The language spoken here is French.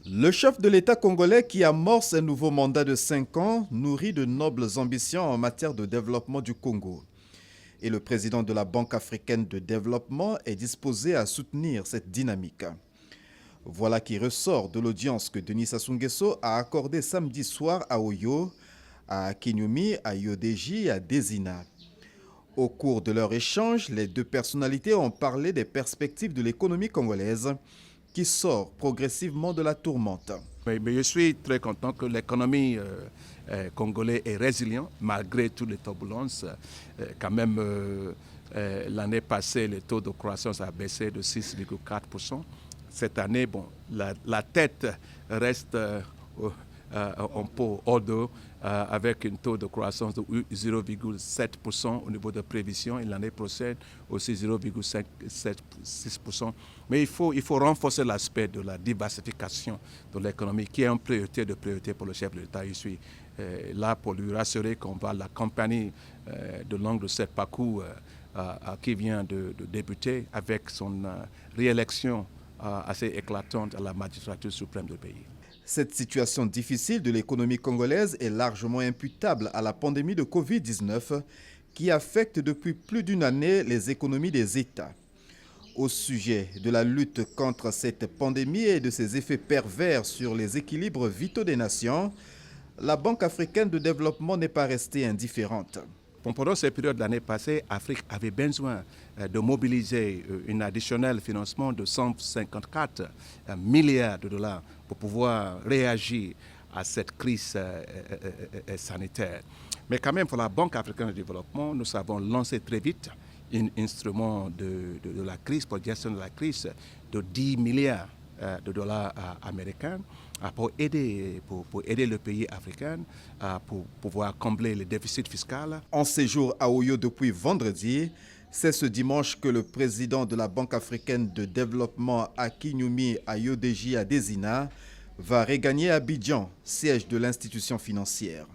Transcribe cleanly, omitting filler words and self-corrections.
Le chef de l'État congolais qui amorce un nouveau mandat de 5 ans nourrit de nobles ambitions en matière de développement du Congo. Et le président de la Banque africaine de développement est disposé à soutenir cette dynamique. Voilà qui ressort de l'audience que Denis Sassou Nguesso a accordée samedi soir à Oyo, à Kinyumi, à Yodeji et à Dezina. Au cours de leur échange, les deux personnalités ont parlé des perspectives de l'économie congolaise qui sort progressivement de la tourmente. Mais je suis très content que l'économie congolaise est résiliente malgré toutes les turbulences. Quand même, l'année passée, le taux de croissance a baissé de 6,4%. Cette année, bon, la tête reste un peu hors d'eau avec un taux de croissance de 0,7% au niveau de prévision et l'année prochaine aussi 0,6%. Mais il faut renforcer l'aspect de la diversification de l'économie qui est une priorité pour le chef de l'État. Je suis là pour lui rassurer qu'on va l'accompagner de long de ce parcours qui vient de débuter avec son réélection assez éclatante à la magistrature suprême du pays. Cette situation difficile de l'économie congolaise est largement imputable à la pandémie de Covid-19 qui affecte depuis plus d'une année les économies des États. Au sujet de la lutte contre cette pandémie et de ses effets pervers sur les équilibres vitaux des nations, la Banque africaine de développement n'est pas restée indifférente. Pendant cette période de l'année passée, l'Afrique avait besoin de mobiliser un additionnel financement de 154 milliards de dollars pour pouvoir réagir à cette crise sanitaire. Mais quand même, pour la Banque africaine de développement, nous avons lancé très vite un instrument de la crise, pour gestion de la crise, de 10 milliards de dollars américains pour aider le pays africain pour pouvoir combler le déficit fiscal. En séjour à Oyo depuis vendredi, c'est ce dimanche que le président de la Banque africaine de développement à Kinyumi, à Yodeji, à Dezina, va regagner Abidjan, siège de l'institution financière.